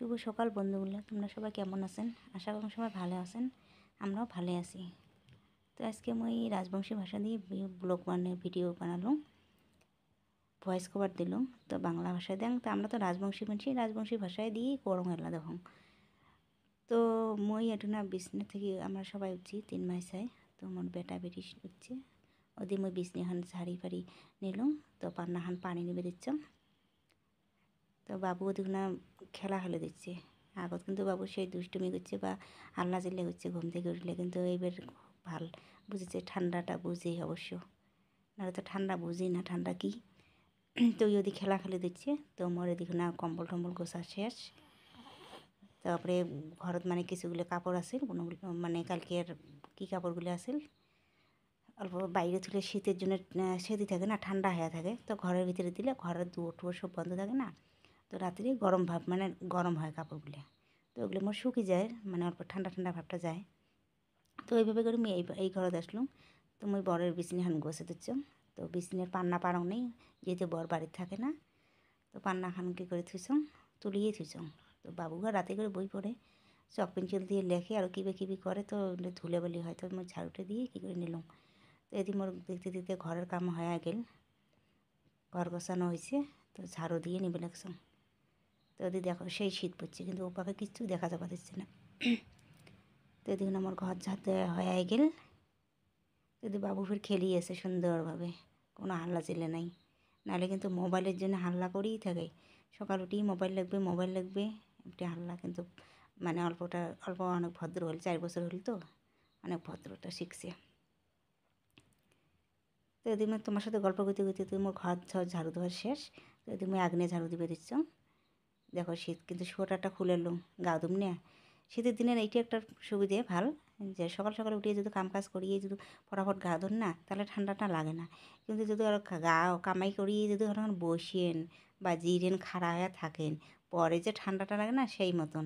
শুভ সকাল বন্ধুগুলো, তোমরা সবাই কেমন আছেন? আশা করি সবাই ভালো আছেন। আমরাও ভালো আছি। তো আজকে মই রাজবংশী ভাষা দিয়ে ব্লগ ভিডিও বানালাম, ভয়েস কভার দিলাম। তো বাংলা ভাষায় দেন, তো আমরা তো রাজবংশী মানুষ, রাজবংশী ভাষায় দিয়েই করং এলা দেখুন। তো মই একটু না বিছনা থেকে আমরা সবাই উঠছি 3 মাসে। তো মোর বেটা বেটি উঠছে, ওদি মই বিছনাখান ঝাড়ি ফাড়ি নিলাম। তো পান্নাখান পানি নিবে দিচ্ছ। তো বাবু ওদিকে না খেলা খেলে দিচ্ছে। আগত কিন্তু বাবু সেই দুষ্টুমি করছে বা আল্লা চিল্লে করছে ঘুম থেকে উঠলে, কিন্তু এইবার ভাল বুঝেছে, ঠান্ডাটা বুঝেই অবশ্য, নাহলে তো ঠান্ডা বুঝি না ঠান্ডা কী। তো ওদি খেলা খেলে দিচ্ছে। তো মোর এদিকে না কম্বল টম্বল গোছা শেষ। তারপরে ঘরত মানে কিছুগুলো কাপড় আছিল, কোনোগুলো মানে কালকের কী কাপড়গুলো আছিল অল্প বাইরে তুলে শীতের জন্য সেদি থাকে না, ঠান্ডা হয়ে থাকে। তো ঘরের ভিতরে দিলে ঘরের দুয়ার টুয়ার সব বন্ধ থাকে না, তো রাত্রে গরম ভাব মানে গরম হয় কাপড়গুলো। তো ওগুলো মোর শুকিয়ে যায়, মানে অল্প ঠান্ডা ঠান্ডা ভাবটা যায়। তো এইভাবে করে আমি এই ঘরে আসলাম। তো মই বরের বিছনাখান গোছে দিচ্ছ। তো বিছনার পান্না পারং নেই, যেহেতু বর বাড়িতে থাকে না। তো পান্নাখান কী করে থুইছ, তুলিয়ে থুইছ। তো বাবুগা রাতে করে বই পড়ে, চক পেন্সিল দিয়ে লেখে আর কিবি করে। তো ধুলে বলি হয়, তো মই ঝাড়ুটা দিয়ে কী করে নিলাম। তো এদিন মোর দেখতে দেখতে ঘরের কাম হয়ে গেল, ঘর গোছানো হয়েছে। তো ঝাড়ু দিয়ে নিবে লাগছ। তো ওদি দেখো সেই শীত পড়ছে, কিন্তু ওপাকে কিচ্ছু দেখা যাবা দিচ্ছে না। তো এদিকে আমার ঘর ঝাড়তে হয়ে গেল। যদি বাবু ফের খেলিয়ে এসে সুন্দরভাবে, কোনো হাল্লা চিল্লে নাই। নাহলে কিন্তু মোবাইলের জন্য হাল্লা করেই থাকে, সকাল উঠেই মোবাইল লাগবে মোবাইল লাগবে, একটি হাল্লা। কিন্তু মানে অল্প অনেক ভদ্র হল, 4 বছর হল, তো অনেক ভদ্রতা শিখছে। তো এদিকে তোমার সাথে গল্প করতে করতে তুমি ঘর ঝাড়ু দেওয়ার শেষ। তো এদিকে আগ্নে ঝাড়ু দিবে দিচ্ছ। দেখো শীত কিন্তু সোয়েটারটা খুলে এলুম, গা দুম নে। শীতের দিনের এইটি একটা সুবিধে ভাল, যে সকাল সকাল উঠিয়ে যদি কাম কাজ করিয়ে যদি ফটাফট গা ধর না, তাহলে ঠান্ডাটা লাগে না। কিন্তু যদি আর গা কামাই করিয়ে যদি ওখানে বসেন বা জিরেন খাড়া হয়ে থাকেন, পরে যে ঠান্ডাটা লাগে না সেই মতন।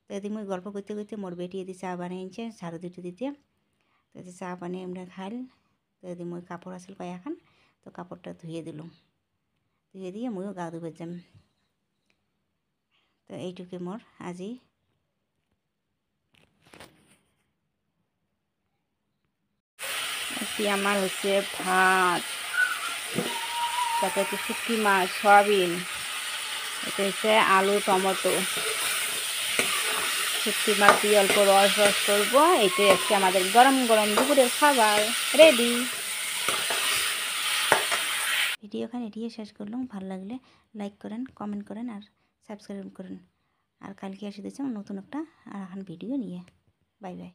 তো এদিকে মই গল্প করতে করতে মোর বেটি এদি চা বানিয়েছে ঝাড়ু দিতে দিতে। তো এদি চা বানিয়ে আমরা খাইল। তো এদিকে মই কাপড় আসল কয়েকখান, তো কাপড়টা ধুয়ে দিলাম। ধুয়ে দিয়ে মইও গা ধুবে যাম। তো এইটুকু মোর আজি। এটি আমার হচ্ছে ভাত, তারপরে হচ্ছে শুটকি মাছ, সয়াবিন, এটা হচ্ছে আলু টমেটো, শুটকি মাছ দিয়ে অল্প রস করবো। এটাই আজকে আমাদের গরম গরম দুপুরের খাবার রেডি। ভিডিওখান এটিয়ে শেষ করলাম। ভালো লাগলে লাইক করেন, কমেন্ট করেন আর সাবস্ক্রাইব করেন। আর কালকে এসে দিচ্ছি নতুন একটা আর এখন ভিডিও নিয়ে। Bye bye.